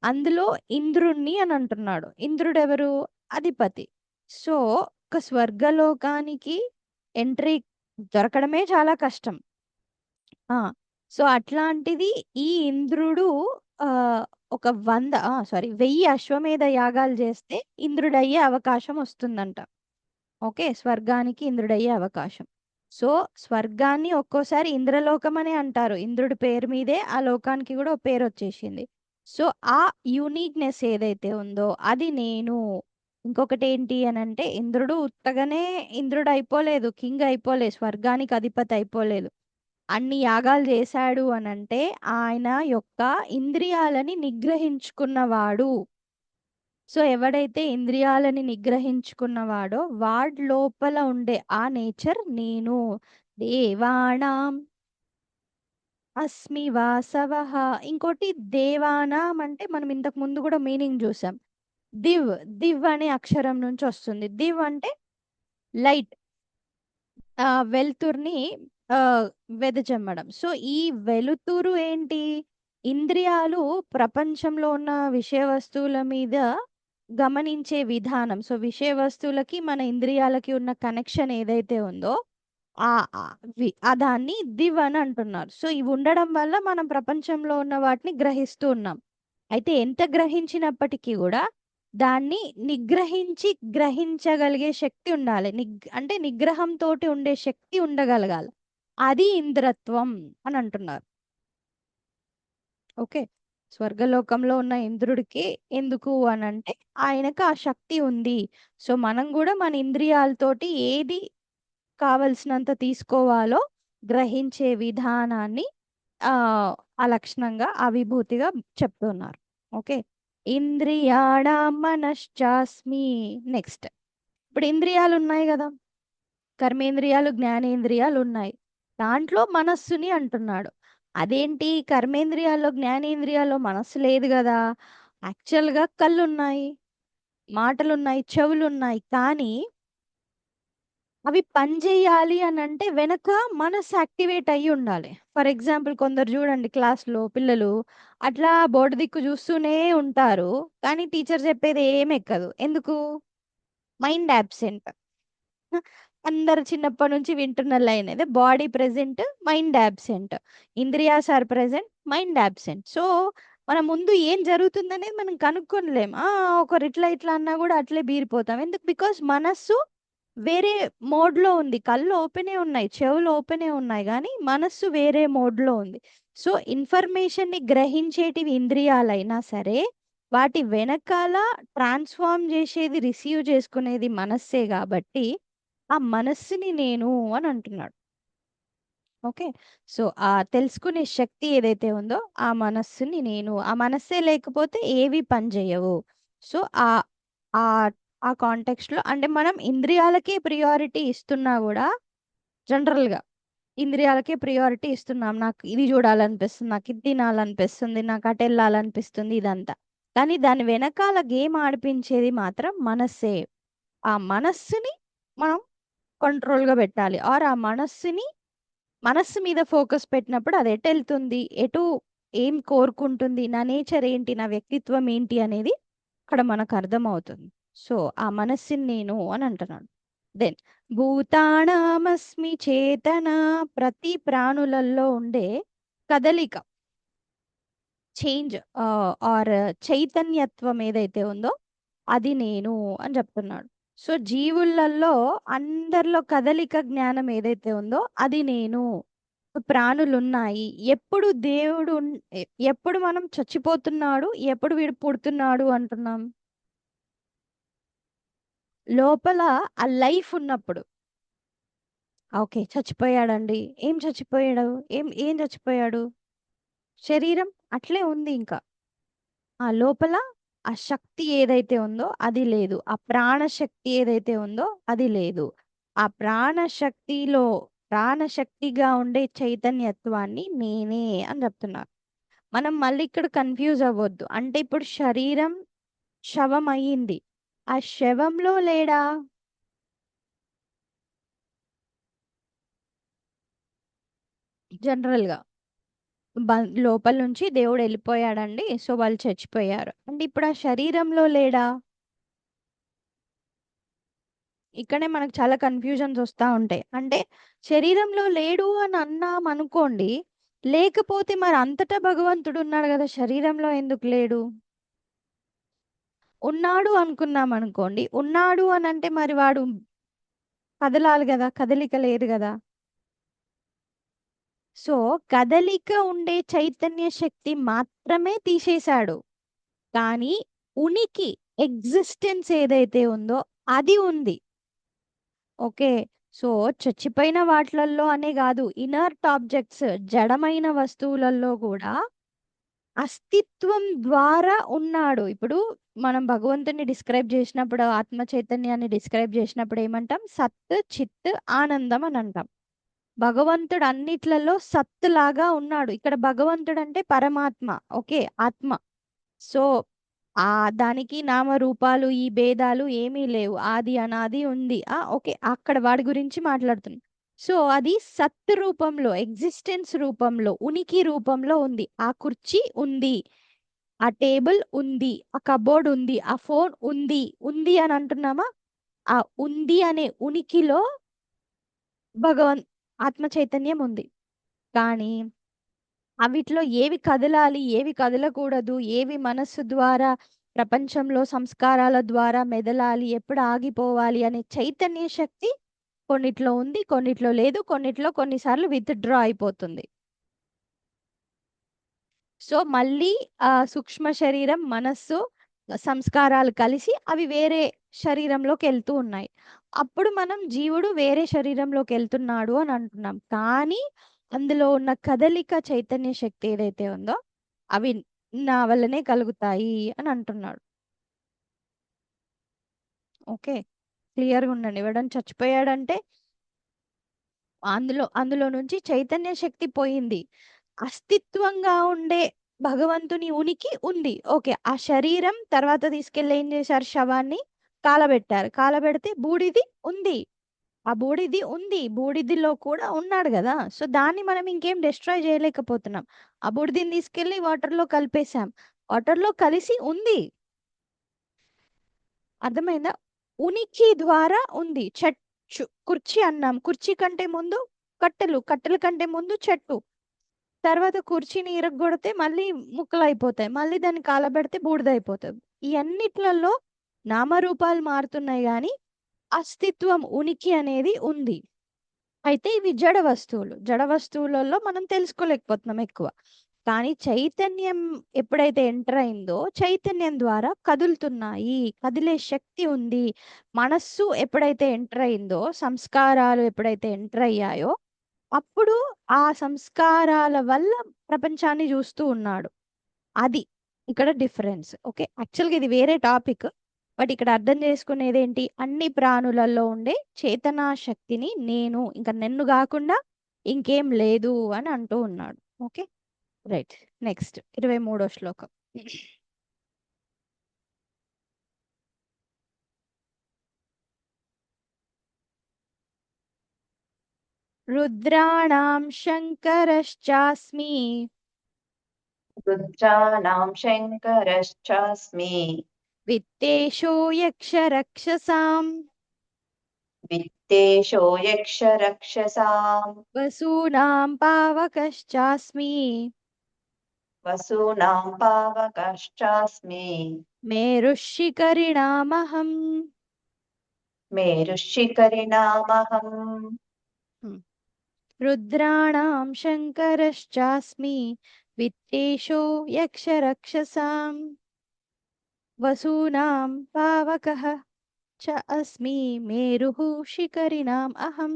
అందులో ఇంద్రుడిని అని అంటున్నాడు. ఇంద్రుడెవరు? అధిపతి. సో, ఒక స్వర్గలోకానికి ఎంట్రీ దొరకడమే చాలా కష్టం. ఆ! సో, అట్లాంటిది ఈ ఇంద్రుడు ఆహ్, ఒక 1000 అశ్వమేధ యాగాలు జేస్తే ఇంద్రుడయ్యే అవకాశం ఒస్తుందంట. ఓకే. స్వర్గానికి ఇంద్రుడయ్యే అవకాశం. సో, స్వర్గాన్ని ఒక్కోసారి ఇంద్రలోకం అనే అంటారు. ఇంద్రుడి పేరు మీదే ఆ లోకానికి గూడా ఓ పేరొచ్చేషింది. సో, ఆ యూనిక్‌నెస్ ఏదైతే ఉందో అది నేను. ఇంకొకటేంటి అనంటే, ఇంద్రుడు ఉత్తగానే ఇంద్రుడయిపోలేదు. కింగ్ అయిపోలే. స్వర్గానికి అధిపతి అయిపోలేదు. అన్ని యాగాలు చేశాడు అనంటే, ఆయన యొక్క ఇంద్రియాలని నిగ్రహించుకున్నవాడు. సో, ఎవడైతే ఇంద్రియాలని నిగ్రహించుకున్నవాడో, వాడి లోపల ఉండే ఆ నేచర్ నేను. దేవానాం అస్మి వాసవః. ఇంకోటి దేవానాం అంటే మనం ఇంతకు ముందు గూడా మీనింగ్ జూసాం. దివ్, దివ్ అనే అక్షరం నుంచి వస్తుంది. దివ్ అంటే లైట్. వెలుతురుని ఆహ్, వెదజమ్మడం. సో, ఈ వెలుతురు ఏంటి? ఇంద్రియాలు ప్రపంచంలో ఉన్న విషయ వస్తువుల మీద గమనించే విధానం. సో, విషయ వస్తువులకి, మన ఇంద్రియాలకి ఉన్న కనెక్షన్ ఏదైతే ఉందో, ఆహ్, ఆహ్, దాన్ని దివ్ అని అంటున్నారు. సో, ఇవి ఉండడం వల్ల మనం ప్రపంచంలో ఉన్న వాటిని గ్రహిస్తూ ఉన్నాం. అయితే ఎంత గ్రహించినప్పటికీ గూడా దాన్ని గ్రహించగలిగే శక్తి ఉండాలి. అంటే నిగ్రహంతోటి ఉండే శక్తి ఉండగలగాలి. అది ఇంద్రత్వం అని అంటున్నారు. ఓకే. స్వర్గలోకంలో ఉన్న ఇంద్రుడికి ఎందుకు అనంటే, ఆయనకు ఆ శక్తి ఉంది. సో, మనం గూడా మన ఇంద్రియాలతోటి ఏది కావలసినంత తీసుకోవాలో గ్రహించే విధానాన్ని ఆ లక్షణంగా, ఆ విభూతిగా చెప్తున్నారు. ఓకే. ఇంద్రియాణం మనశ్చాస్మి. నెక్స్ట్. ఇప్పుడు ఇంద్రియాలున్నాయి గదా! కర్మేంద్రియాలు, జ్ఞానేంద్రియాలున్నాయి. దాంట్లో మనస్సుని అంటున్నాడు. అదేంటి కర్మేంద్రియాల్లో, జ్ఞానేంద్రియాల్లో మనస్సు లేదు గదా! యాక్చువల్‌గా కళ్ళున్నాయి, మాటలున్నాయి, చెవులున్నాయి. కానీ అవి పని చేయాలి అని అంటే వెనక మనసు యాక్టివేట్ అయ్యి ఉండాలి. ఫర్ ఎగ్జాంపుల్ కొందరు చూడండి క్లాస్‌లో పిల్లలు అట్లా బోర్డు దిక్కు చూస్తూనే ఉంటారు. కానీ టీచర్ చెప్పేది ఏమి ఎక్కదు. ఎందుకు? Mind absent. అందరూ చిన్నప్పటి నుంచి వింటున్న లైన్ అదే బాడీ ప్రెజెంట్, మైండ్ యాబ్సెంట్. ఇంద్రియాస్ are present, mind absent. So, మన ముందు ఏం జరుగుతుందనేది మనం కనుక్కోలేం. ఒకరు ఇట్లా ఇట్లా అన్నా కూడా అట్లే బీరిపోతాం. ఎందుకు? బికాజ్ మనస్సు వేరే మోడ్‌లో ఉంది. కళ్ళు ఓపెనే ఉన్నాయి. చెవులు ఓపెనే ఉన్నాయి గానీ, మనస్సు వేరే మోడ్‌లో ఉంది. సో, ఇన్ఫర్మేషన్‌ని గ్రహించేటివి ఇంద్రియాలైనా సరే, వాటి వెనకాల ట్రాన్స్‌ఫార్మ్ జేసేది, రిసీవ్ చేసుకునేది మనస్సే గాబట్టి, ఆ మనస్సుని నేను అని అంటున్నాడు. ఓకే. సో, ఆ తెలుసుకునే శక్తి ఏదైతే ఉందో, ఆ మనస్సుని నేను. ఆ మనస్సే లేకపోతే ఏవి పని జేయవు. సో, ఆహ్, ఆహ్, ఆ కాంటెక్స్ట్‌లో అంటే మనం ఇంద్రియాలకే ప్రియారిటీ ఇస్తున్నా గూడా జనరల్‌గా ఇంద్రియాలకే ప్రియారిటీ ఇస్తున్నాం. నాకు ఇది జూడాలనిపిస్తుంది, నాకు ఇది తినాలనిపిస్తుంది, నాకు అటెళ్ళాలనిపిస్తుంది ఇదంతా. కానీ దాని వెనకాల గేమ్ ఆడిపించేది మాత్రం మనస్సే. ఆ మనస్సుని మనం కంట్రోల్‌గా బెట్టాలి. ఆర్ ఆ మనస్సు మీద ఫోకస్ పెట్టినప్పుడు అది ఎటెళ్తుంది? ఏం కోరుకుంటుంది? నా నేచర్ ఏంటి? నా వ్యక్తిత్వం ఏంటి? అనేది అక్కడ మనకు అర్థమవుతుంది. సో, ఆ మనస్సుని నేను అని అంటున్నాడు. దెన్ భూతానామస్మి చేతన ప్రతి ప్రాణులలో ఉండే కదలిక చేంజ్ ఆర్ చైతన్యత్వం ఏదైతే ఉందో అది నేను అని చెప్తున్నాడు. సో, జీవులలో అందరిలో కదలిక జ్ఞానం ఏదైతే ఉందో అది నేను. ప్రాణులున్నాయి. ఎప్పుడు దేవుడు ఎప్పుడు మనం చచ్చిపోతున్నాడు, ఎప్పుడు వీడు పుడుతున్నాడు అంటున్నాం? లోపల ఆ లైఫ్ ఉన్నప్పుడు. ఓకే. చచ్చిపోయాడండి. ఏం చచ్చిపోయాడు? ఏం చచ్చిపోయాడు? శరీరం అట్లే ఉంది ఇంకా. ఆ లోపల ఆ శక్తి ఏదైతే ఉందో అది లేదు. ఆ ప్రాణశక్తి ఏదైతే ఉందో అది లేదు. ఆ ప్రాణశక్తిగా ఉండే చైతన్యత్వాన్ని నేనే అని చెప్తున్నారు. మనం మళ్ళీ ఇక్కడ కన్‌ఫ్యూజ్ అవ్వొద్దు. అంటే ఇప్పుడు శరీరం శవం అయ్యింది. ఆ శవంలో లేడా? జనరల్‌గా. లోపల నుంచి దేవుడెళ్ళిపోయాడండి. సో, వాళ్ళు చచ్చిపోయారు. అంటే ఇప్పుడు ఆ శరీరంలో లేడా? ఇక్కడే మనకు చాలా కన్‌ఫ్యూజన్స్ ఒస్తా ఉంటాయి. అంటే శరీరంలో లేడు అని అన్నామనుకోండి, లేకపోతే మరి అంతటా భగవంతుడున్నాడు గదా! శరీరంలో ఎందుకు లేడు? ఉన్నాడు అనుకున్నామనుకోండి, ఉన్నాడు అనంటే మరి వాడు కదలాలి గదా! కదలిక లేదు గదా! సో, కదలిక ఉండే చైతన్య శక్తి మాత్రమే తీసేశాడు. కానీ ఉనికి, ఎగ్జిస్టెన్స్ ఏదైతే ఉందో అది ఉంది. ఓకే. సో, చచ్చిపోయిన వాటిలల్లో అనే గాదు. ఇనర్ట్ ఆబ్జెక్ట్స్ జడమైన వస్తువులలో గూడా అస్తిత్వం ద్వారా ఉన్నాడు. ఇప్పుడు మనం భగవంతుడిని డిస్క్రైబ్ జేసినప్పుడు, ఆత్మ చైతన్యాన్ని డిస్క్రైబ్ జేసినప్పుడు ఏమంటాం? సత్, చిత్, ఆనందం అని అంటాం. భగవంతుడు అన్నిట్లలో సత్తులాగా ఉన్నాడు. ఇక్కడ భగవంతుడంటే పరమాత్మ. ఓకే. ఆత్మ. సో, దానికి నామరూపాలు, ఈ భేదాలు ఏమీ లేవు. ఆది, అనాది ఉంది. ఓకే. అక్కడ వాడి గురించి మాట్లాడుతున్నాం. సో, అది సత్ రూపంలో, ఎగ్జిస్టెన్స్ రూపంలో, ఉనికి రూపంలో ఉంది. ఆ కుర్చీ ఉంది. ఆ టేబుల్ ఉంది. ఆ కబోర్డ్ ఉంది. ఆ ఫోన్ ఉంది. ఉంది అని అంటున్నామా? ఆ ఉంది అనే ఉనికిలో భగవన్ ఆత్మ చైతన్యం ఉంది. కానీ అవిట్లో ఏవి కదలాలి, ఏవి కదలకూడదు, ఏవి మనస్సు ద్వారా ప్రపంచంలో సంస్కారాల ద్వారా మెదలాలి, ఎప్పుడు ఆగిపోవాలి అనే చైతన్య శక్తి కొన్నిట్లో ఉంది, కొన్నిట్లో లేదు, కొన్నిట్లో కొన్నిసార్లు విత్‌డ్రా అయిపోతుంది. సో, మళ్ళీ సూక్ష్మ శరీరం, మనస్సు, సంస్కారాలు కలిసి అవి వేరే శరీరంలోకెళ్తూ ఉన్నాయి. అప్పుడు మనం జీవుడు వేరే శరీరంలోకెళ్తున్నాడు అని అంటున్నాం. కానీ అందులో ఉన్న కదలిక చైతన్య శక్తి ఏదైతే ఉందో అవి నా వల్లనే కలుగుతాయి అని అంటున్నాడు. ఓకే. క్లియర్‌గుండండి. ఎవడైనా చచ్చిపోయాడంటే అందులో నుంచి చైతన్య శక్తి పోయింది. అస్తిత్వంగా ఉండే భగవంతుని ఉనికి ఉంది. ఓకే. ఆ శరీరం తర్వాత తీసుకెళ్ళి ఏం చేశారు? శవాన్ని కాలబెట్టారు. కాలబెడితే బూడిది ఉంది. ఆ బూడిది ఉంది. బూడిదిలో కూడా ఉన్నాడు గదా! సో, దాన్ని మనం ఇంకేం డిస్ట్రాయ్ చేయలేకపోతున్నాం. ఆ బూడిదని తీసుకెళ్ళి వాటర్‌లో కలిపేసాం. వాటర్‌లో కలిసి ఉంది. అర్థమైందా? ఉనికి ద్వారా ఉంది. కుర్చీ అన్నాం. కుర్చీ కంటే ముందు కట్టెలు. కట్టెల కంటే ముందు చెట్టు. తర్వాత కుర్చీని ఇరగ్గొడితే మళ్ళీ ముక్కలయిపోతాయి. మళ్ళీ దాన్ని కాలబెడితే బూడిదయిపోతది. ఈ అన్నిట్లలో నామరూపాలు మారుతున్నాయి గానీ, అస్తిత్వం, ఉనికి అనేది ఉంది. అయితే ఇవి జడ వస్తువులు. జడ వస్తువులలో మనం తెలుసుకోలేకపోతున్నాం ఎక్కువ. కానీ చైతన్యం ఎప్పుడైతే ఎంటర్ అయిందో, చైతన్యం ద్వారా కదులుతున్నాయి. కదిలే శక్తి ఉంది. మనస్సు ఎప్పుడైతే ఎంటర్ అయిందో, సంస్కారాలు ఎప్పుడైతే ఎంటర్ అయ్యాయో, అప్పుడు ఆ సంస్కారాల వల్ల ప్రపంచాన్ని జూస్తూ ఉన్నాడు. అది ఇక్కడ డిఫరెన్స్. ఓకే. యాక్చువల్‌గా ఇది వేరే టాపిక్. బట్ ఇక్కడ అర్థం చేసుకునేదేంటి? అన్ని ప్రాణులలో ఉండే చేతనా శక్తిని నేను, ఇంక నన్ను గాకుండా ఇంకేం లేదు అని అంటూ ఉన్నాడు. ఓకే. రైట్. నెక్స్ట్ 23వ శ్లోకం. రుద్రాణం శంకరశ్చాస్మి रुद्राणां शङ्करश्चास्मि విత్తేషో యక్షరక్షసాం वित्तेषो यक्षरक्षसाम् వసూనాం పావకశ్చాస్మి वसूनां पावकश्चास्मि మేరుషిఖరిణామహం. मेरुशिखरिणामहम् రుద్రాణం శంకరశ్చాస్మి విత్తేషో యక్షరక్షసాం వసూనాం పావకః చ అస్మి మేరుః శిఖరిణాం అహం.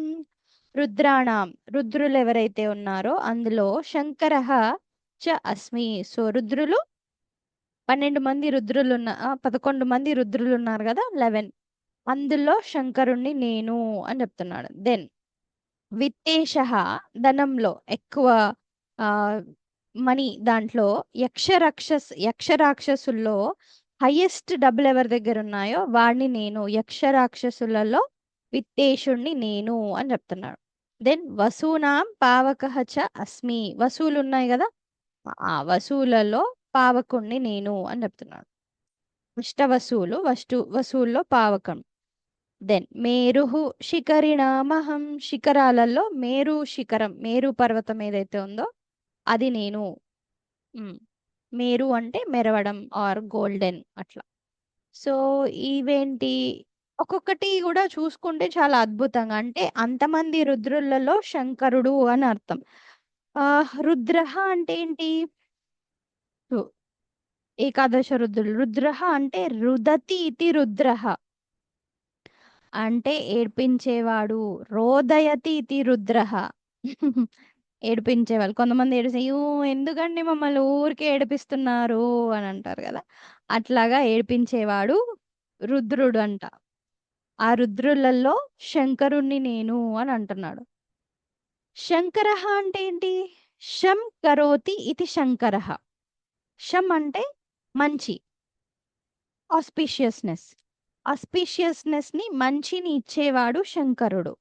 రుద్రాణం రుద్రులు ఎవరైతే ఉన్నారో అందులో శంకరః చ అస్మి. సో రుద్రులు 12 మంది రుద్రులు 11 మంది రుద్రులు ఉన్నారు కదా, 11. అందులో శంకరుణ్ణి నేను అని చెప్తున్నాడు. దెన్ విత్తేషః ధనంలో ఎక్కువ మనీ దాంట్లో యక్షరాక్షసుల్లో హైయెస్ట్ డబ్బులు ఎవరి దగ్గర ఉన్నాయో వాడిని నేను. యక్షరాక్షసులలో విత్తేషుణ్ణి నేను అని చెప్తున్నాడు. దెన్ వసూనాం పావకః చ అస్మి. వసూలు ఉన్నాయి కదా, ఆ వసూలలో పావకుణ్ణి నేను అని చెప్తున్నాడు. వసూల్లో పావకం. దెన్ మేరుః శిఖరిణామహం. శిఖరాలలో మేరు శిఖరం, మేరు పర్వతం ఏదైతే ఉందో అది నేను. మేరు అంటే మెరవడం ఆర్ గోల్డెన్ అట్లా. సో ఇవేంటి, ఒక్కొక్కటి కూడా చూసుకుంటే చాలా అద్భుతంగా, అంటే అంతమంది రుద్రులలో శంకరుడు అని అర్థం. రుద్రః అంటే ఏంటి? ఏకాదశ రుద్రులు. రుద్రః అంటే రుదతి ఇతి రుద్రః అంటే ఏడ్పించేవాడు. రోదయతి ఇతి రుద్రః ఏడిపించేవాళ్ళు. కొంతమంది "అయ్యో! ఎందుకండి మమ్మల్ని ఊరికే ఏడిపిస్తున్నారు" అని అంటారు కదా! అట్లాగా ఏడిపించేవాడు రుద్రుడు అంట. ఆ రుద్రులలో శంకరుణ్ణి నేను అని అంటున్నాడు. శంకరః అంటే ఏంటి? శం కరోతి ఇతి శంకరః. శం అంటే మంచి, ఆస్పీషియస్‌నెస్‌ని, మంచిని ఇచ్చేవాడు శంకరుడు.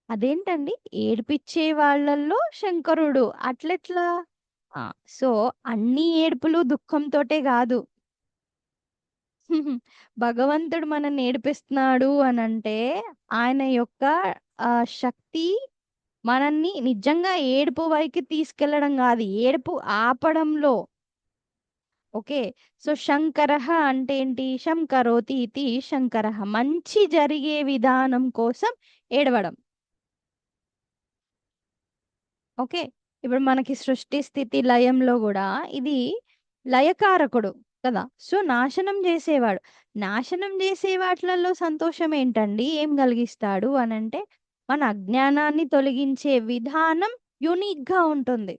అదేంటండి ఏడిపిచ్చే వాళ్ళల్లో శంకరుడు అట్లెట్లా? సో అన్ని ఏడుపులు దుఃఖంతోటే గాదు. భగవంతుడు మనల్ని ఏడిపిస్తున్నాడు అనంటే ఆయన యొక్క శక్తి మనల్ని నిజంగా ఏడుపు వైపుకి తీసుకెళ్లడం గాదు, ఏడుపు ఆపడంలో. ఓకే. సో శంకరః అంటే ఏంటి? శంకరోతి ఇతి శంకరః. మంచి జరిగే విధానం కోసం ఏడవడం. ఓకే. ఇప్పుడు మనకి సృష్టి, స్థితి, లయంలో గూడా ఇది లయకారకుడు కదా! సో నాశనం జేసేవాడు. నాశనం జేసే వాటిలలో సంతోషం ఏంటండి? ఏం గలిగిస్తాడు అనంటే మన అజ్ఞానాన్ని తొలగించే విధానం యూనిక్‌గా ఉంటుంది.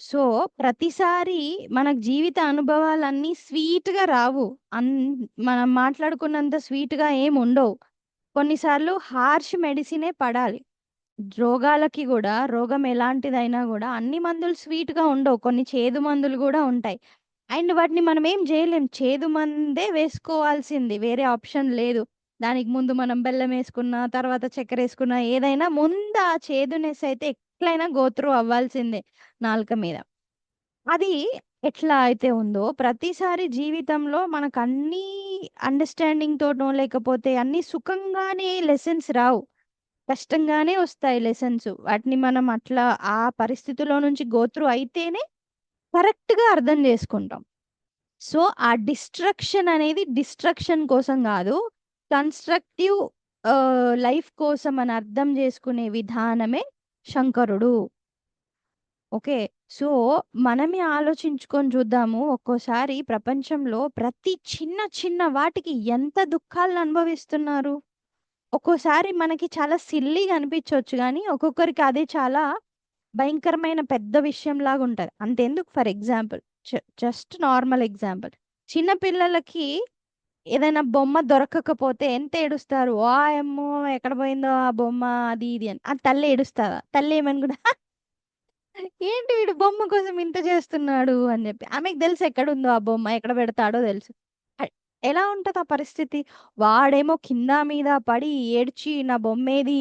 సో ప్రతిసారి మనకు జీవిత అనుభవాలన్నీ స్వీట్‌గా రావు. మనం మాట్లాడుకున్నంత స్వీట్‌గా ఏముండవు. కొన్నిసార్లు హార్ష్ మెడిసినే పడాలి. రోగాలకి గూడా, రోగం ఎలాంటిదైనా గూడా అన్ని మందులు స్వీట్‌గా ఉండవు. కొన్ని చేదు మందులు గూడా ఉంటాయి. అండ్ వాటిని మనం ఏం చేయలేం. చేదు మందే వేసుకోవాల్సింది. వేరే ఆప్షన్ లేదు. దానికి ముందు మనం బెల్లం వేసుకున్నా, తర్వాత చక్కెర వేసుకున్నా ఏదైనా ముందు ఆ చేదునెస్ అయితే ఎట్లైనా గో త్రూ అవ్వాల్సిందే నాలుక మీద. అది ఎట్లా అయితే ఉందో ప్రతిసారి జీవితంలో మనకన్నీ అండర్‌స్టాండింగ్ తోనో లేకపోతే అన్నీ సుఖంగానే లెసన్స్ రావు. కష్టంగానే వస్తాయి లెసన్స్. వాటిని మనం అట్లా ఆ పరిస్థితిలో నుంచి గో త్రూ అయితేనే కరెక్ట్‌గా అర్థం చేసుకుంటాం. సో, ఆ డిస్ట్రక్షన్ అనేది డిస్ట్రక్షన్ కోసం గాదు. కన్‌స్ట్రక్టివ్ లైఫ్ కోసం అని అర్థం చేసుకునే విధానమే శంకరుడు. ఓకే. సో, మనమే ఆలోచించుకొని చూద్దాము. ఒక్కోసారి ప్రపంచంలో ప్రతి చిన్న చిన్న వాటికి ఎంత దుఃఖాలను అనుభవిస్తున్నారు. ఒక్కోసారి మనకి చాలా సిల్లీగా అనిపించొచ్చు గానీ, ఒక్కొక్కరికి అదే చాలా భయంకరమైన పెద్ద విషయంలాగా ఉంటది. అంతెందుకు for example just normal example. చిన్న పిల్లలకి ఏదైనా బొమ్మ దొరకకపోతే ఎంత ఏడుస్తారు. వాయమ్మో! ఎక్కడ పోయిందో ఆ బొమ్మ అది ఇది అని. ఆ తల్లి ఏడుస్తదా? తల్లి ఏమనుకుంటది ఏంటి వీడు బొమ్మ కోసం ఇంత చేస్తున్నాడు అని చెప్పి. ఆమెకు తెలుసు ఎక్కడుందో ఆ బొమ్మ. ఎక్కడ పెడతాడో తెలుసు. అ ఎలా ఉంటది ఆ పరిస్థితి? వాడేమో కింద మీద పడి ఏడ్చి నా బొమ్మేది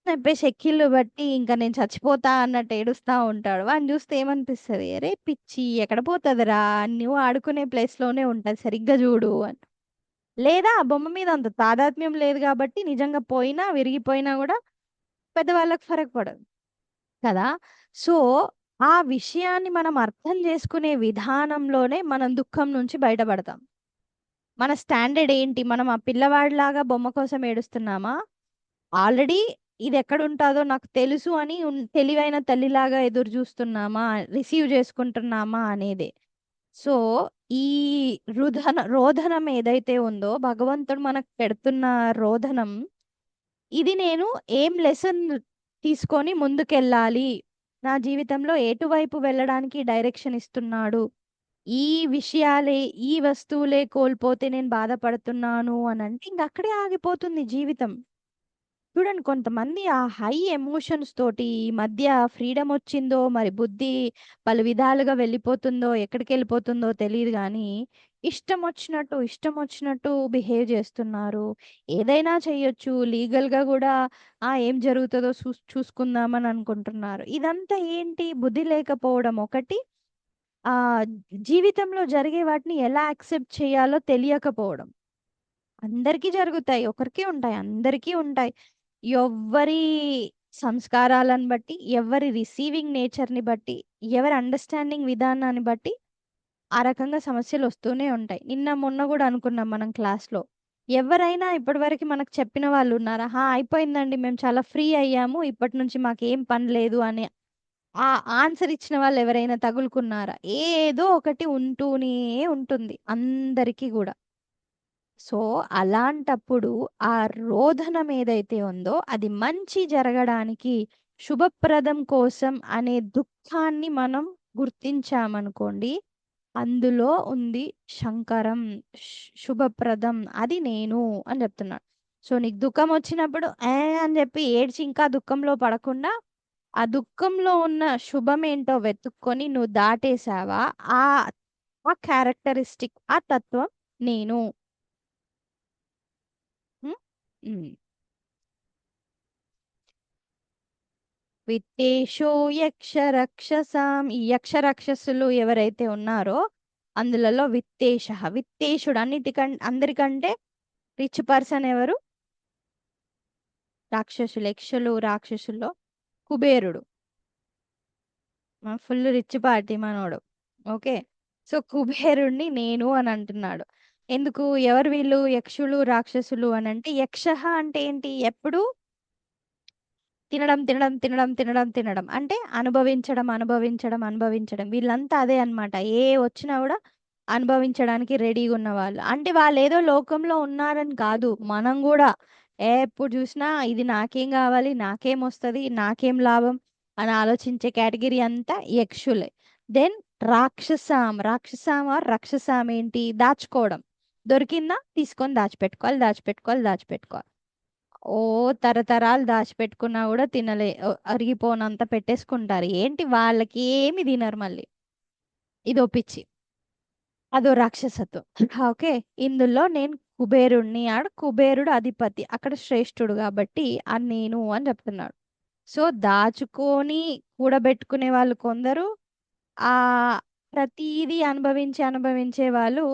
చెప్పేసి ఎక్కిళ్ళు బట్టి ఇంక నేను చచ్చిపోతా అన్నట్టు ఏడుస్తా ఉంటాడు. వాడిని చూస్తే ఏమనిపిస్తది? అరే పిచ్చి ఎక్కడ పోతదిరా! నువ్వు ఆడుకునే ప్లేస్‌లోనే ఉంటది సరిగ్గా చూడు అని. లేదా ఆ బొమ్మ మీద అంత తాదాత్మ్యం లేదు కాబట్టి నిజంగా పోయినా, విరిగిపోయినా గూడా పెద్దవాళ్ళకి ఫరక్ పడదు. కదా! సో, ఆ విషయాన్ని మనం అర్థం చేసుకునే విధానంలోనే మనం దుఃఖం నుంచి బయటపడతాం. మన స్టాండర్డ్ ఏంటి? మనం ఆ పిల్లవాడిలాగా బొమ్మ కోసం ఏడుస్తున్నామా? ఆల్రెడీ ఇదెక్కడుంటాదో నాకు తెలుసు అని తెలివైన తల్లిలాగా ఎదురు జూస్తున్నామా? రిసీవ్ చేసుకుంటున్నామా అనేదే. సో, ఈ రోదనం ఏదైతే ఉందో భగవంతుడు మనకు పెడుతున్న రోదనం ఇది నేను ఏం లెసన్ తీసుకొని ముందుకెళ్ళాలి. నా జీవితంలో ఎటువైపు వెళ్ళడానికి డైరెక్షన్ ఇస్తున్నాడు. ఈ విషయాలే, ఈ వస్తువులే కోల్పోతే నేను బాధపడుతున్నాను అనంటే ఇంక అక్కడే ఆగిపోతుంది జీవితం. చూడండి కొంతమంది ఆ హై ఎమోషన్స్ తోటి ఈ మధ్య ఫ్రీడమ్ వచ్చిందో మరి బుద్ధి పలు విధాలుగా వెళ్ళిపోతుందో ఎక్కడికెళ్ళిపోతుందో తెలీదు గానీ, ఇష్టం వచ్చినట్టు బిహేవ్ చేస్తున్నారు. ఏదైనా చెయ్యొచ్చు. లీగల్‌గా గూడా ఏం జరుగుతదో చూసుకుందామని అనుకుంటున్నారు. ఇదంతా ఏంటి బుద్ధి లేకపోవడం ఒకటి. ఆహ్, జీవితంలో జరిగే వాటిని ఎలా యాక్సెప్ట్ చేయాలో తెలియకపోవడం. అందరికీ జరుగుతాయి. ఒకరికే ఉంటాయి. అందరికీ ఉంటాయి. ఎవ్వరి సంస్కారాలను బట్టి, ఎవరి రిసీవింగ్ నేచర్‌ని బట్టి, ఎవరి అండర్‌స్టాండింగ్ విధానాన్ని బట్టి ఆ రకంగా సమస్యలొస్తూనే ఉంటాయి. నిన్న మొన్న గూడా అనుకున్నాం మనం క్లాస్‌లో. ఎవరైనా ఇప్పటివరకి మనకు చెప్పిన వాళ్ళున్నారా? అయిపోయిందండి. మేము చాలా ఫ్రీ అయ్యాము. ఇప్పటి నుంచి మాకేం పని లేదు అని ఆ ఆన్సర్ ఇచ్చిన వాళ్ళెవరైనా తగులుకున్నారా? ఏదో ఒకటి ఉంటూనే ఉంటుంది అందరికీ గూడా. సో, అలాంటప్పుడు ఆ రోదనం ఏదైతే ఉందో అది మంచి జరగడానికి, శుభప్రదం కోసం అనే దుఃఖాన్ని మనం గుర్తించామనుకోండి, అందులో ఉంది శంకరం, శుభప్రదం అది నేను అని చెప్తున్నాడు. సో, నీకు దుఃఖమొచ్చినప్పుడు అని చెప్పి ఏడ్చి ఇంకా దుఃఖంలో పడకుండా, ఆ దుఃఖంలో ఉన్న శుభమేంటో వెతుక్కొని నువ్వు దాటేసావా, ఆ ఆ క్యారెక్టరిస్టిక్, ఆ తత్వం నేను. హ్మ్. హ్మ్. విత్తేషో యక్ష రక్షసాం ఈ యక్ష రాక్షసులు ఎవరైతే ఉన్నారో అందులలో విత్తేషః విత్తేషుడు అందరికంటే రిచ్ పర్సన్ ఎవరు? రాక్షసులు. యక్షులు, రాక్షసుల్లో కుబేరుడు. ఫుల్ రిచ్ పార్టీ మనోడు. ఓకే. సో, కుబేరుడిని నేను అని అంటున్నాడు. ఎందుకు? ఎవరు వీళ్ళు యక్షులు, రాక్షసులు అనంటే యక్షః అంటే ఏంటి? ఎప్పుడు తినడం, తినడం, తినడం, తినడం, తినడం. అంటే అనుభవించడం, అనుభవించడం, అనుభవించడం. వీళ్ళంతా అదే అన్నమాట. వచ్చినా గూడా అనుభవించడానికి రెడీగున్నవాళ్ళు. అంటే వాళ్ళేదో లోకంలో ఉన్నారని కాదు. మనం గూడా ఎప్పుడు జూసినా ఇది నాకేం గావాలి? నాకేమొస్తది? నాకేం లాభం? అని ఆలోచించే కేటగిరీ అంతా యక్షులే. దెన్ రాక్షసాం. రాక్షసాం ఆర్ రక్షసాం ఏంటి? దాచుకోవడం. దొరికిందా? తీసుకొని దాచిపెట్టుకోవాలి, దాచిపెట్టుకోవాలి, దాచిపెట్టుకోవాలి. తరతరాలు దాచిపెట్టుకున్నా గూడా అరిగిపోనంత పెట్టేసుకుంటారు. ఏంటి వాళ్ళకి ఏమి తినరు మళ్ళీ. ఇదో పిచ్చి, అదో రాక్షసత్వం. ఓకే, ఇందులో నేను కుబేరుణ్ణి, ఆడ కుబేరుడు అధిపతి, అక్కడ శ్రేష్ఠుడు కాబట్టి అది నేను అని చెప్తున్నాడు. సో దాచుకొని కూడబెట్టుకునే వాళ్ళు కొందరు, ఆ ప్రతీది అనుభవించే వాళ్ళు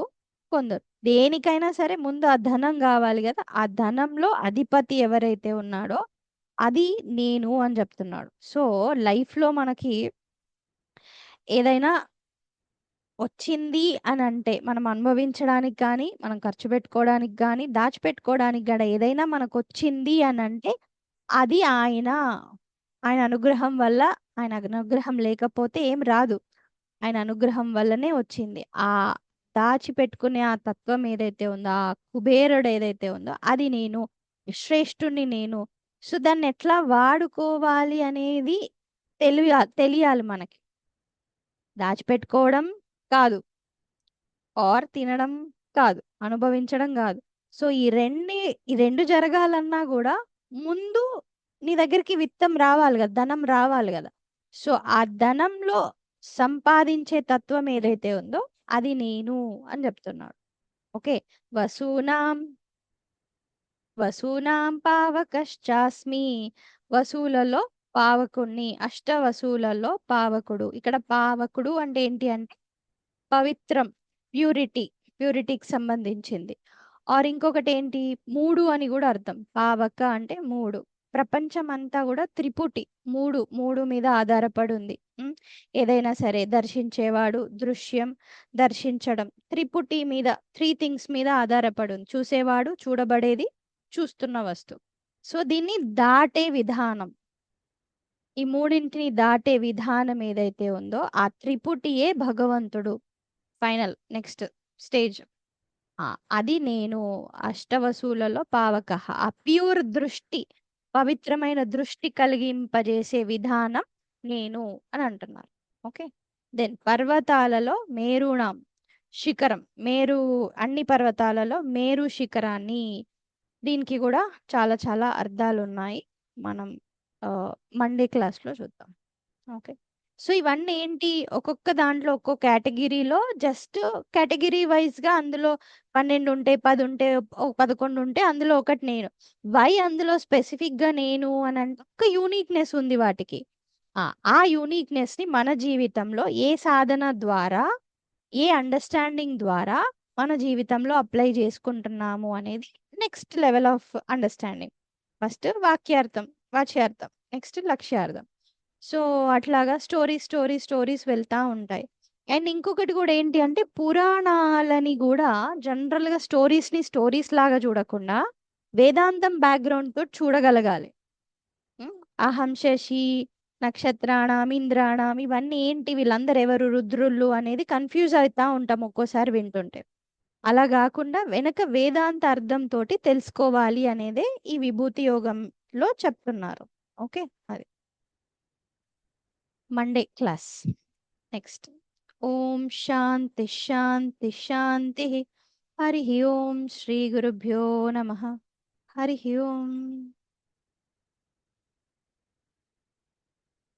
కొందరు. దేనికైనా సరే ముందు ఆ ధనం కావాలి కదా, ఆ ధనంలో అధిపతి ఎవరైతే ఉన్నాడో అది నేను అని చెప్తున్నాడు. సో లైఫ్లో మనకి ఏదైనా వచ్చింది అని అంటే మనం అనుభవించడానికి కానీ, మనం ఖర్చు పెట్టుకోవడానికి కానీ, దాచిపెట్టుకోవడానికి కూడా ఏదైనా మనకు వచ్చింది అని అంటే అది ఆయన అనుగ్రహం వల్ల. ఆయన అనుగ్రహం లేకపోతే ఏం రాదు. ఆయన అనుగ్రహం వల్లనే వచ్చింది. ఆ దాచిపెట్టుకునే ఆ తత్వం ఏదైతే ఉందో, ఆ కుబేరుడు ఏదైతే ఉందో అది నేను, శ్రేష్ఠుణ్ణి నేను. సో దాన్ని ఎట్లా వాడుకోవాలి అనేది తెలియాలి మనకి. దాచిపెట్టుకోవడం కాదు, ఆర్ తినడం కాదు, అనుభవించడం కాదు. సో ఈ రెండు జరగాలన్నా కూడా ముందు నీ దగ్గరికి విత్తం రావాలి కదా, ధనం రావాలి కదా. సో ఆ ధనంలో సంపాదించే తత్వం ఏదైతే ఉందో అది నేను అని చెప్తున్నాడు. ఓకే, వసూనాం వసూనాం పావకశ్చాస్మి, వసూలలో పావకుణ్ణి, అష్ట వసూలలో పావకుడు. ఇక్కడ పావకుడు అంటే ఏంటి అంటే పవిత్రం, ప్యూరిటీకి సంబంధించింది. ఆర్ ఇంకొకటి ఏంటి, మూడు అని కూడా అర్థం. పావక అంటే మూడు. ప్రపంచం అంతా కూడా త్రిపుటి, మూడు మీద ఆధారపడి ఉంది. ఏదైనా సరే దర్శించేవాడు, దృశ్యం, దర్శించడం, త్రిపుటి మీద, 3 థింగ్స్ మీద ఆధారపడి ఉంది. చూసేవాడు, చూడబడేది, చూస్తున్న వస్తువు. సో దీన్ని దాటే విధానం, ఈ మూడింటిని దాటే విధానం ఏదైతే ఉందో ఆ త్రిపుటియే భగవంతుడు. Final next stage. అది నేను, అష్టవసులలో పావక, ఆ ప్యూర్ దృష్టి, పవిత్రమైన దృష్టి కలిగింపజేసే విధానం నేను అని అంటున్నారు. ఓకే, దెన్ పర్వతాలలో మేరుణం, శిఖరం, అన్ని పర్వతాలలో మేరు శిఖరాన్ని. దీనికి కూడా చాలా చాలా అర్థాలు ఉన్నాయి, మనం మండే క్లాస్లో చూద్దాం. ఓకే, సో ఇవన్నీ ఏంటి, ఒక్కొక్క దాంట్లో ఒక్కో కేటగిరీలో జస్ట్ కేటగిరీ వైజ్గా అందులో 12 ఉంటే, 10 ఉంటే, 11 ఉంటే అందులో ఒకటి నేను. వై అందులో స్పెసిఫిక్గా నేను అని అంటే ఒక యూనిక్నెస్ ఉంది వాటికి. ఆ యూనిక్నెస్ని మన జీవితంలో ఏ సాధన ద్వారా, ఏ అండర్స్టాండింగ్ ద్వారా మన జీవితంలో అప్లై చేసుకుంటున్నాము అనేది next level of understanding. First వాచ్యార్థం, నెక్స్ట్ లక్ష్యార్థం. సో అట్లాగా స్టోరీస్ వెళ్తా ఉంటాయి. అండ్ ఇంకొకటి కూడా ఏంటి అంటే పురాణాలని కూడా జనరల్గా స్టోరీస్ లాగా చూడకుండా వేదాంతం బ్యాక్గ్రౌండ్ తో చూడగలగాలి. ఉమ్, అహం శశి, నక్షత్రాణం, ఇంద్రాణం, ఇవన్నీ ఏంటి, వీళ్ళందరూ ఎవరు, రుద్రుళ్ళు అనేది కన్ఫ్యూజ్ అవుతా ఉంటాం ఒక్కోసారి వింటుంటే. అలా కాకుండా వెనక వేదాంత అర్థంతో తెలుసుకోవాలి అనేదే ఈ విభూతి యోగంలో చెప్తున్నారు. ఓకే, అది మండే క్లాస్. నెక్స్ట్, ఓం శాంతి శాంతి శాంతి. హరి ఓం శ్రీ గురుభ్యో నమ. హరి ఓం.